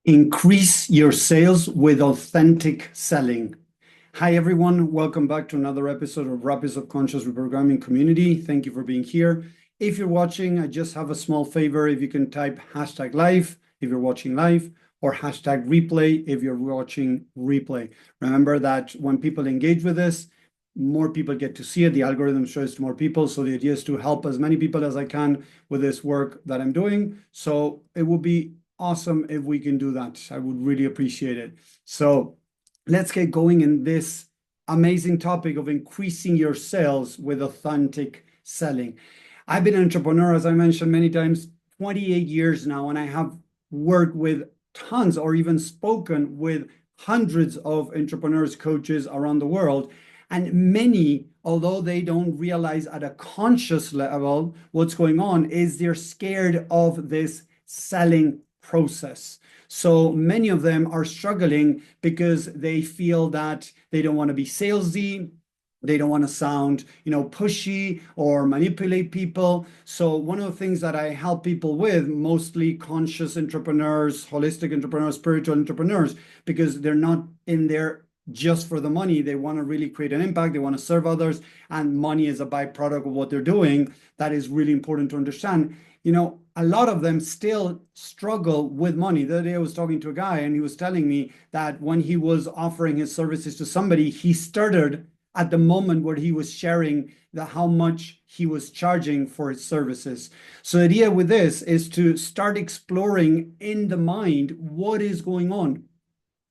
Increase your sales with authentic selling. Hi, everyone. Welcome back to another episode of Rapid Subconscious Reprogramming Community. Thank you for being here. If you're watching, I just have a small favor. If you can type #live if you're watching live, or #replay if you're watching replay. Remember that when people engage with this, more people get to see it. The algorithm shows to more people. So the idea is to help as many people as I can with this work that I'm doing. So it will be awesome if we can do that. I would really appreciate it. So let's get going in this amazing topic of increasing your sales with authentic selling. I've been an entrepreneur, as I mentioned many times, 28 years now, and I have worked with tons or even spoken with hundreds of entrepreneurs, coaches around the world. And many, although they don't realize at a conscious level what's going on, is they're scared of this selling process. So many of them are struggling because they feel that they don't want to be salesy. They don't want to sound, pushy or manipulate people. So one of the things that I help people with, mostly conscious entrepreneurs, holistic entrepreneurs, spiritual entrepreneurs, because they're not in there just for the money. They want to really create an impact. They want to serve others, and money is a byproduct of what they're doing. That is really important to understand. A lot of them still struggle with money. The other day I was talking to a guy and he was telling me that when he was offering his services to somebody, he stuttered at the moment where he was sharing how much he was charging for his services. So the idea with this is to start exploring in the mind what is going on.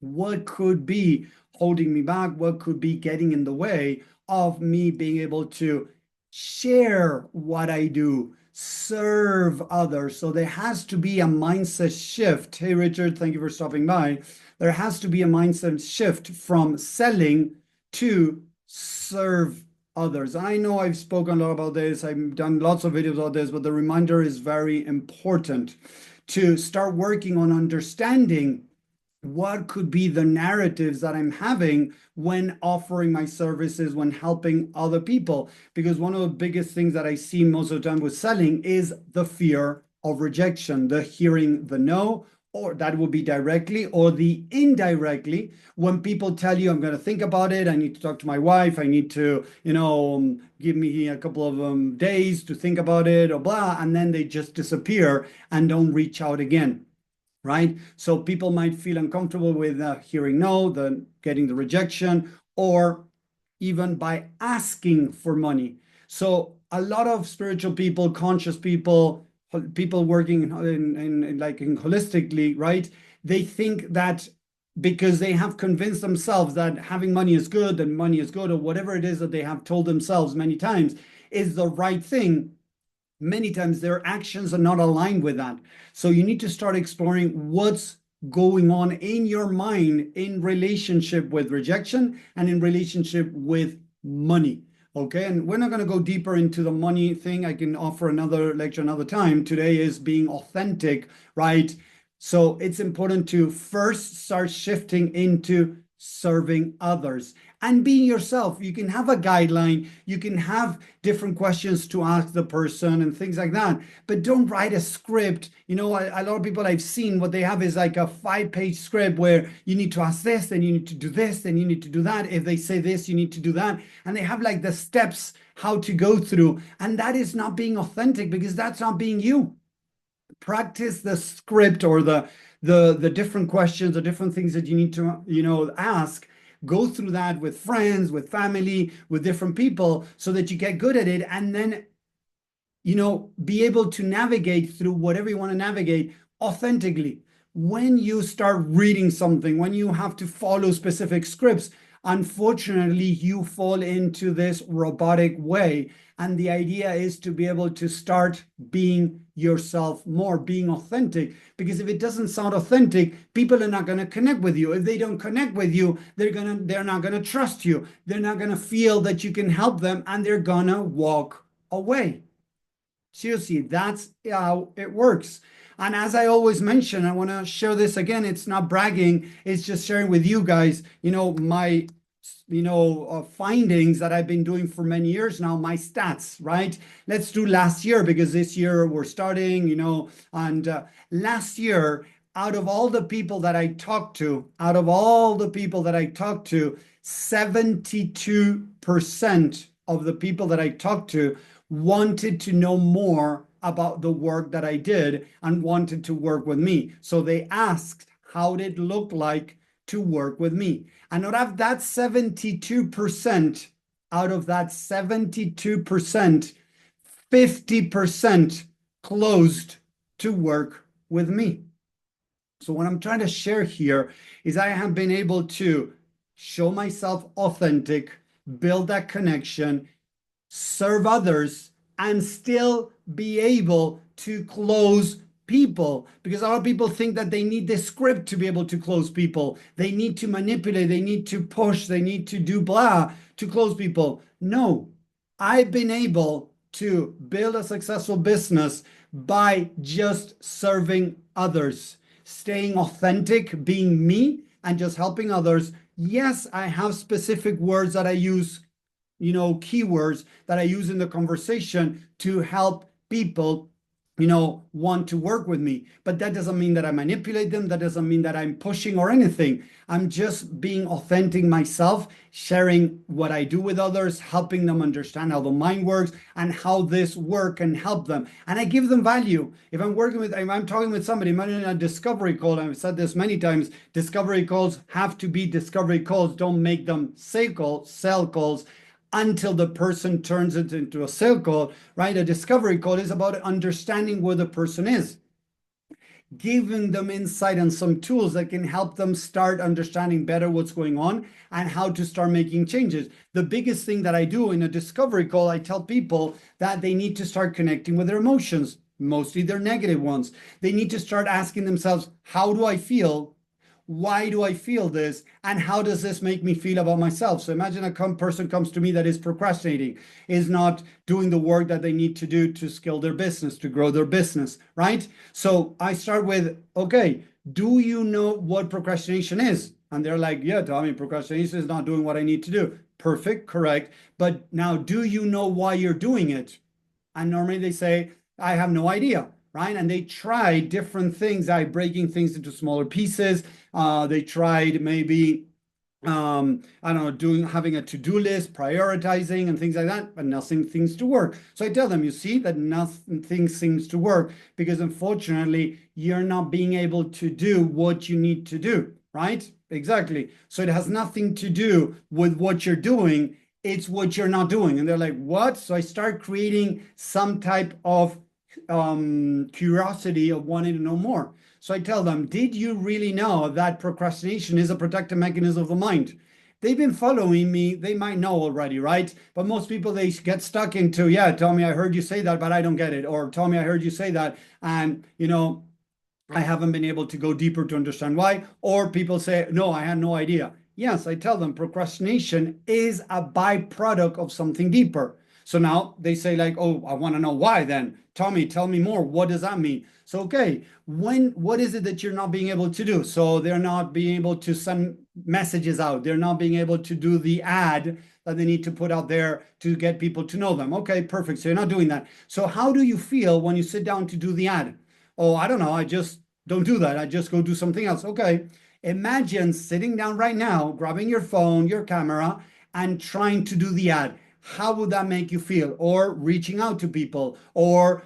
What could be holding me back? What could be getting in the way of me being able to share what I do, serve others? So there has to be a mindset shift. Hey, Richard, thank you for stopping by. There has to be a mindset shift from selling to serve others. I know I've spoken a lot about this. I've done lots of videos about this, but the reminder is very important to start working on understanding what could be the narratives that I'm having when offering my services, when helping other people. Because one of the biggest things that I see most of the time with selling is the fear of rejection, the hearing the no, or that will be directly, or the indirectly, when people tell you, I'm going to think about it, I need to talk to my wife, I need to, give me a couple of days to think about it, or blah, and then they just disappear and don't reach out again. Right? So people might feel uncomfortable with hearing no, getting the rejection, or even by asking for money. So a lot of spiritual people, conscious people, people working in holistically, right? They think that because they have convinced themselves that having money is good, and money is good, or whatever it is that they have told themselves many times is the right thing. Many times their actions are not aligned with that. So you need to start exploring what's going on in your mind in relationship with rejection and in relationship with money. Okay, and we're not going to go deeper into the money thing. I can offer another lecture another time. Today is being authentic, right? So it's important to first start shifting into serving others and being yourself. You can have a guideline, you can have different questions to ask the person and things like that, but don't write a script. A lot of people I've seen, what they have is like a 5-page script where you need to ask this, then you need to do this, then you need to do that. If they say this, you need to do that. And they have like the steps how to go through. And that is not being authentic, because that's not being you. Practice the script or the different questions, the different things that you need to ask. Go through that with friends, with family, with different people, so that you get good at it, and then be able to navigate through whatever you want to navigate authentically. When you start reading something, when you have to follow specific scripts, unfortunately you fall into this robotic way. And the idea is to be able to start being yourself more, being authentic. Because if it doesn't sound authentic, people are not going to connect with you. If they don't connect with you, they're not going to trust you. They're not going to feel that you can help them, and they're going to walk away. Seriously, that's how it works. And as I always mention, I want to share this again. It's not bragging. It's just sharing with you guys, my findings that I've been doing for many years now, my stats, right? Let's do last year, because this year we're starting, and last year out of all the people that I talk to, out of all the people that I talk to, 72% of the people that I talked to wanted to know more about the work that I did and wanted to work with me. So they asked, how did it look like to work with me? And out of that 72%, out of that 72%, 50% closed to work with me. So what I'm trying to share here is I have been able to show myself authentic, build that connection, serve others, and still be able to close people. Because a lot of people think that they need the script to be able to close people. They need to manipulate, they need to push, they need to do blah to close people. No, I've been able to build a successful business by just serving others, staying authentic, being me, and just helping others. Yes, I have specific words that I use, keywords that I use in the conversation to help people, want to work with me. But that doesn't mean that I manipulate them. That doesn't mean that I'm pushing or anything. I'm just being authentic myself, sharing what I do with others, helping them understand how the mind works and how this work can help them. And I give them value. If I'm talking with somebody, I'm in a discovery call, and I've said this many times, discovery calls have to be discovery calls. Don't make them sell calls until the person turns it into a sale call, right? A discovery call is about understanding where the person is, giving them insight and some tools that can help them start understanding better what's going on and how to start making changes. The biggest thing that I do in a discovery call, I tell people that they need to start connecting with their emotions, mostly their negative ones. They need to start asking themselves, how do I feel? Why do I feel this? And how does this make me feel about myself? So imagine a person comes to me that is procrastinating, is not doing the work that they need to do to scale their business, to grow their business, right? So I start with, okay, do you know what procrastination is? And they're like, yeah, Tommy, procrastination is not doing what I need to do. Perfect, correct. But now, do you know why you're doing it? And normally they say, I have no idea, right? And they try different things, like breaking things into smaller pieces. They tried maybe, I don't know, having a to-do list, prioritizing and things like that, but nothing seems to work. So I tell them, you see that nothing seems to work because unfortunately, you're not being able to do what you need to do, right? Exactly. So it has nothing to do with what you're doing. It's what you're not doing. And they're like, what? So I start creating some type of curiosity of wanting to know more. So I tell them, did you really know that procrastination is a protective mechanism of the mind? They've been following me. They might know already, right? But most people, they get stuck into, yeah, Tommy, I heard you say that, but I don't get it. Or Tommy, I heard you say that. And, I haven't been able to go deeper to understand why. Or people say, no, I had no idea. Yes, I tell them procrastination is a byproduct of something deeper. So now they say like, oh, I want to know why then. Tommy, tell me more. What does that mean? So, okay, what is it that you're not being able to do? So they're not being able to send messages out. They're not being able to do the ad that they need to put out there to get people to know them. Okay, perfect. So you're not doing that. So how do you feel when you sit down to do the ad? Oh, I don't know. I just don't do that. I just go do something else. Okay. Imagine sitting down right now, grabbing your phone, your camera, and trying to do the ad. How would that make you feel? Or reaching out to people, or,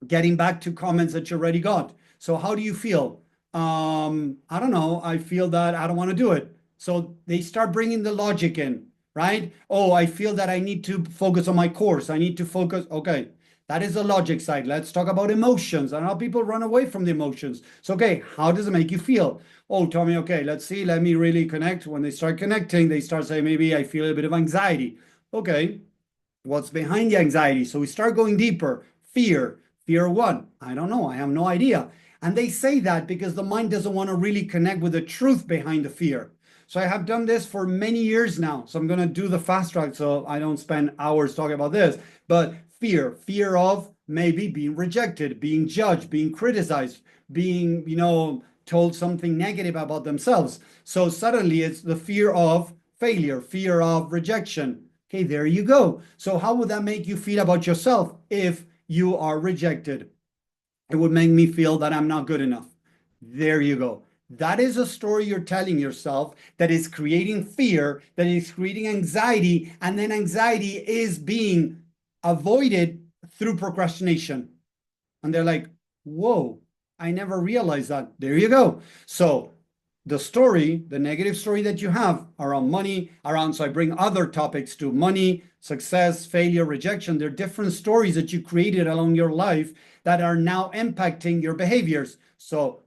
getting back to comments that you already got. So how do you feel? I don't know. I feel that I don't want to do it. So they start bringing the logic in, right? Oh, I feel that I need to focus on my course. I need to focus. Okay, that is the logic side. Let's talk about emotions and how people run away from the emotions. So, okay, how does it make you feel? Oh, Tommy, okay, let's see. Let me really connect. When they start connecting, they start saying, maybe I feel a bit of anxiety. Okay, what's behind the anxiety? So we start going deeper. Fear. Fear what? I don't know. I have no idea. And they say that because the mind doesn't want to really connect with the truth behind the fear. So I have done this for many years now. So I'm going to do the fast track so I don't spend hours talking about this. But fear of maybe being rejected, being judged, being criticized, being, told something negative about themselves. So suddenly it's the fear of failure, fear of rejection. Okay, there you go. So how would that make you feel about yourself if you are rejected? It would make me feel that I'm not good enough. There you go. That is a story you're telling yourself that is creating fear, that is creating anxiety, and then anxiety is being avoided through procrastination. And they're like, whoa, I never realized that. There you go. So the story, the negative story that you have around money, so I bring other topics to money, success, failure, rejection. They're different stories that you created along your life that are now impacting your behaviors. So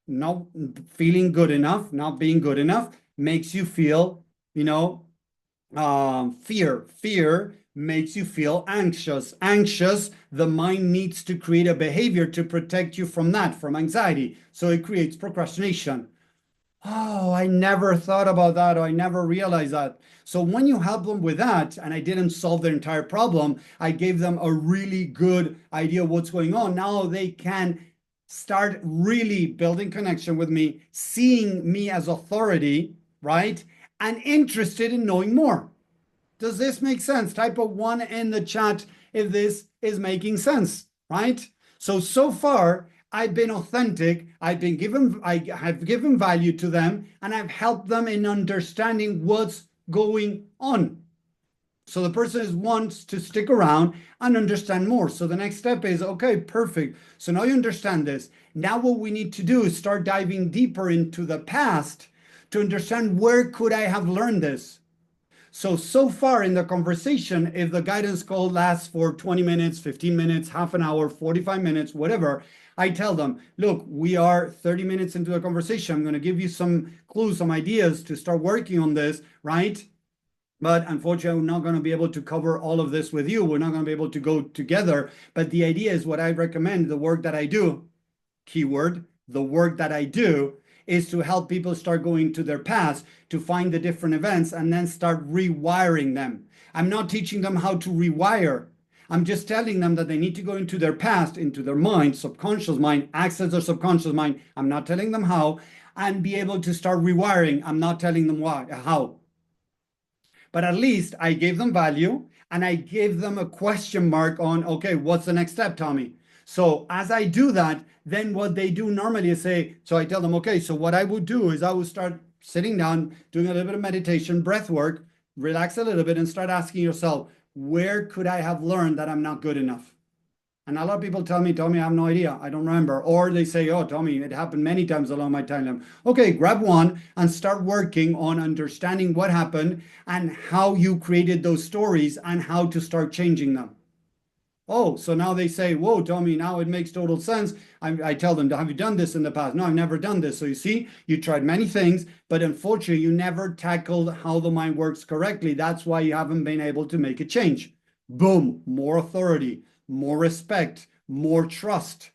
not feeling good enough, not being good enough makes you feel, fear. Fear makes you feel anxious. Anxious, the mind needs to create a behavior to protect you from that, from anxiety. So it creates procrastination. Oh, I never thought about that, or I never realized that. So when you help them with that, and I didn't solve their entire problem, I gave them a really good idea of what's going on. Now they can start really building connection with me, seeing me as authority, right? And interested in knowing more. Does this make sense? Type a 1 in the chat if this is making sense, right? So far, I've been authentic. I have given value to them, and I've helped them in understanding what's going on. So the person wants to stick around and understand more. So the next step is, okay, perfect. So now you understand this. Now what we need to do is start diving deeper into the past to understand where could I have learned this. So far in the conversation, if the guidance call lasts for 20 minutes, 15 minutes, half an hour, 45 minutes, whatever, I tell them, look, we are 30 minutes into the conversation. I'm going to give you some clues, some ideas to start working on this, right? But unfortunately, we're not going to be able to cover all of this with you. We're not going to be able to go together. But the idea is what I recommend, the work that I do, keyword, the work that I do is to help people start going to their past to find the different events and then start rewiring them. I'm not teaching them how to rewire. I'm just telling them that they need to go into their past, into their mind, subconscious mind, access their subconscious mind. I'm not telling them how, and be able to start rewiring. I'm not telling them how. But at least I gave them value and I gave them a question mark on, okay, what's the next step, Tommy? So as I do that, then what they do normally is say, so I tell them, okay, so what I would do is I would start sitting down, doing a little bit of meditation, breath work, relax a little bit and start asking yourself, where could I have learned that I'm not good enough? And a lot of people tell me, Tommy, I have no idea. I don't remember. Or they say, oh, Tommy, it happened many times along my timeline. Okay, grab one and start working on understanding what happened and how you created those stories and how to start changing them. Oh, so now they say, whoa, Tommy, now it makes total sense. I tell them, have you done this in the past? No, I've never done this. So you see, you tried many things, but unfortunately, you never tackled how the mind works correctly. That's why you haven't been able to make a change. Boom, more authority, more respect, more trust.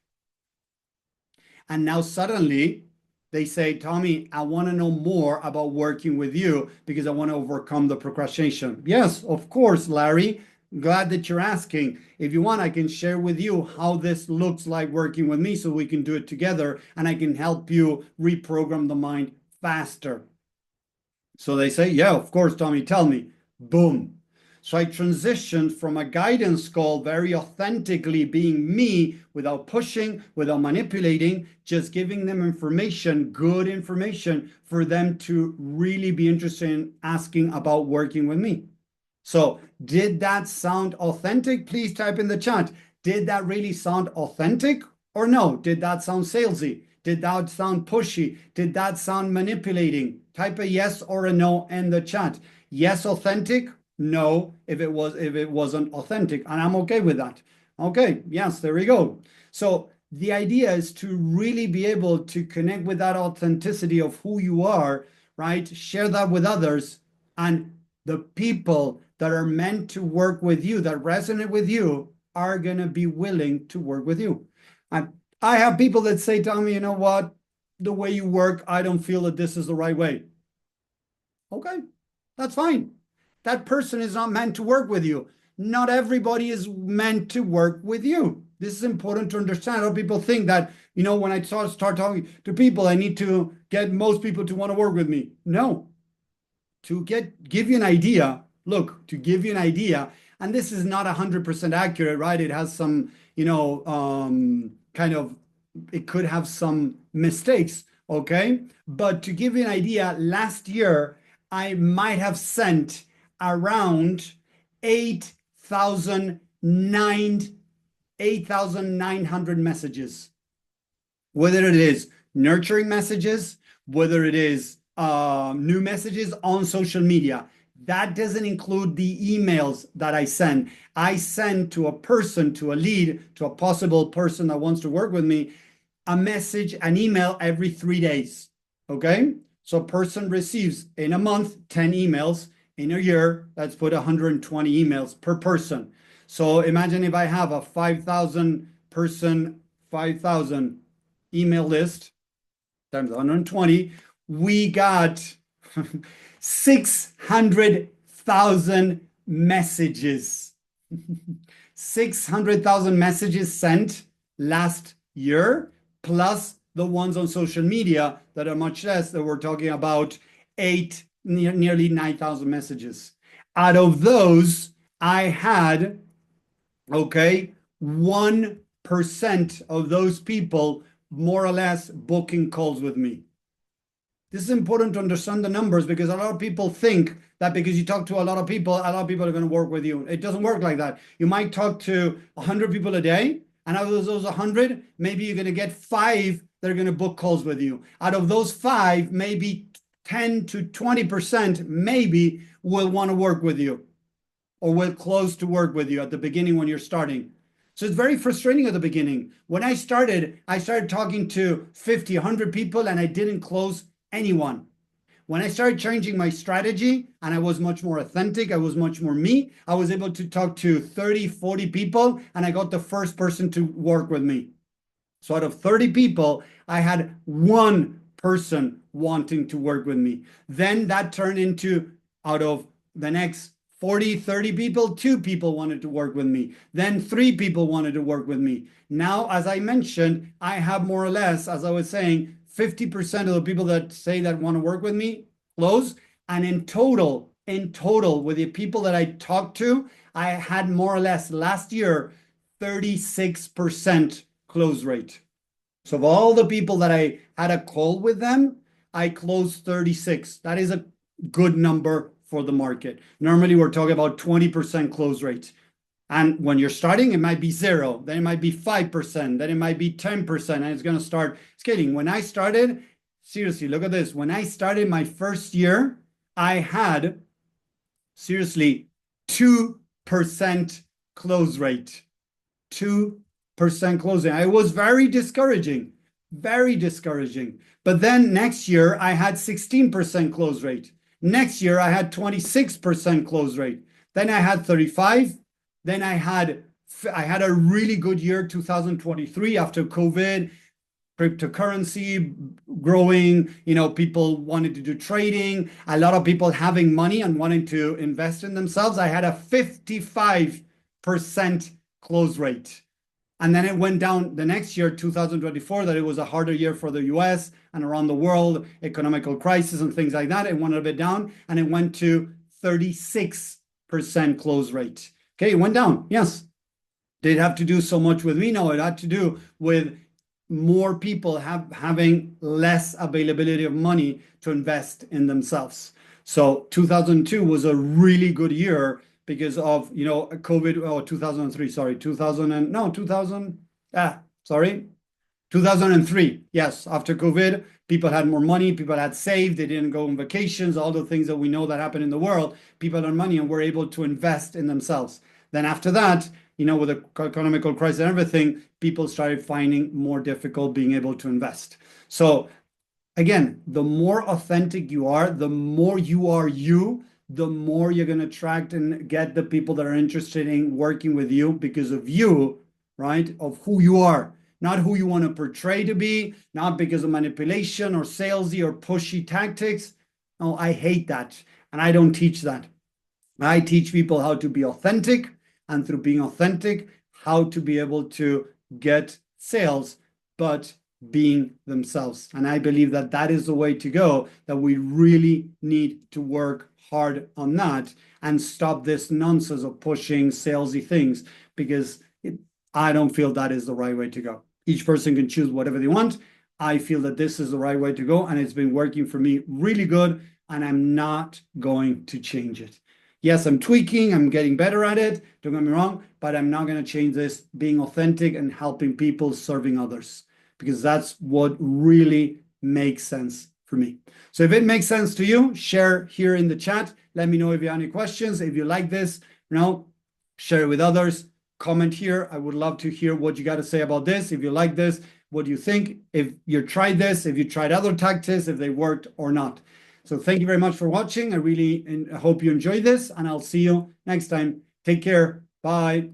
And now suddenly they say, Tommy, I want to know more about working with you because I want to overcome the procrastination. Yes, of course, Larry. Glad that you're asking. If you want, I can share with you how this looks like working with me so we can do it together and I can help you reprogram the mind faster. So they say, yeah, of course, Tommy, tell me. Boom. So I transitioned from a guidance call very authentically being me without pushing, without manipulating, just giving them information, good information for them to really be interested in asking about working with me. So did that sound authentic? Please type in the chat. Did that really sound authentic or no? Did that sound salesy? Did that sound pushy? Did that sound manipulating? Type a yes or a no in the chat. Yes, authentic. No, if it wasn't authentic, and I'm okay with that. Okay, yes, there we go. So the idea is to really be able to connect with that authenticity of who you are, right? Share that with others, and the people that are meant to work with you, that resonate with you, are going to be willing to work with you. And I have people that say, Tommy, you know what? The way you work, I don't feel that this is the right way. Okay, that's fine. That person is not meant to work with you. Not everybody is meant to work with you. This is important to understand. A lot of people think that, when I start talking to people, I need to get most people to want to work with me. No. To give you an idea, look, to give you an idea, and this is not 100% accurate, right? It has some, kind of it could have some mistakes, okay? But to give you an idea, last year, I might have sent around 8,900 messages, whether it is nurturing messages, whether it is new messages on social media. That doesn't include the emails that I send. I send to a person, to a lead, to a possible person that wants to work with me, a message, an email every 3 days. Okay? So a person receives in a month 10 emails. In a year, let's put 120 emails per person. So imagine if I have a 5,000 person, 5,000 email list times 120, we got 600,000 messages. 600,000 messages sent last year, plus the ones on social media that are much less, that we're talking about nearly 9,000 messages. Out of those, I had, okay, 1% of those people more or less booking calls with me. This is important to understand the numbers, because a lot of people think that because you talk to a lot of people are going to work with you. It doesn't work like that. You might talk to 100 people a day, and out of those 100, maybe you're going to get 5 that are going to book calls with you. Out of those 5, maybe 10 to 20% maybe will want to work with you, or will close to work with you at the beginning when you're starting. So it's very frustrating at the beginning. When I started talking to 50, 100 people, and I didn't close anyone. When I started changing my strategy and I was much more authentic, I was much more me, I was able to talk to 30, 40 people, and I got the first person to work with me. So out of 30 people, I had 1 person wanting to work with me. Then that turned into, out of the next 40, 30 people, 2 people wanted to work with me. Then 3 people wanted to work with me. Now, as I mentioned, I have more or less, as I was saying, 50% of the people that say that want to work with me close. And in total, with the people that I talked to, I had more or less last year, 36% close rate. So of all the people that I had a call with them, I closed 36. That is a good number for the market. Normally, we're talking about 20% close rate. And when you're starting, it might be 0, then it might be 5%, then it might be 10%, and it's going to start scaling. When I started, seriously, look at this. When I started my first year, I had, seriously, 2% close rate. 2% closing. It was very discouraging, very discouraging. But then next year, I had 16% close rate. Next year, I had 26% close rate. Then I had 35. Then I had a really good year, 2023, after COVID, cryptocurrency growing, people wanted to do trading, a lot of people having money and wanting to invest in themselves. I had a 55% close rate. And then it went down the next year, 2024, that it was a harder year for the US and around the world, economical crisis and things like that. It went a bit down, and it went to 36% close rate. Okay, it went down, yes. Did it have to do so much with me? No, it had to do with more people having less availability of money to invest in themselves. So 2002 was a really good year because of, COVID, 2003, sorry, 2003. Yes, after COVID, people had more money, people had saved, they didn't go on vacations, all the things that we know that happen in the world. People had money and were able to invest in themselves. Then after that, with the economical crisis and everything, people started finding more difficult being able to invest. So again, the more authentic you are, the more you are you, the more you're going to attract and get the people that are interested in working with you because of you, right? Of who you are, not who you want to portray to be, not because of manipulation or salesy or pushy tactics. No, I hate that. And I don't teach that. I teach people how to be authentic, and through being authentic, how to be able to get sales, but being themselves. And I believe that that is the way to go, that we really need to work hard on that and stop this nonsense of pushing salesy things, because I don't feel that is the right way to go. Each person can choose whatever they want. I feel that this is the right way to go, and it's been working for me really good, and I'm not going to change it. Yes, I'm tweaking, I'm getting better at it, don't get me wrong, but I'm not going to change this, being authentic and helping people, serving others, because that's what really makes sense for me. So if it makes sense to you, share here in the chat. Let me know if you have any questions. If you like this, share it with others. Comment here. I would love to hear what you got to say about this. If you like this, what do you think? If you tried this, if you tried other tactics, if they worked or not. So thank you very much for watching. I really hope you enjoyed this, and I'll see you next time. Take care. Bye.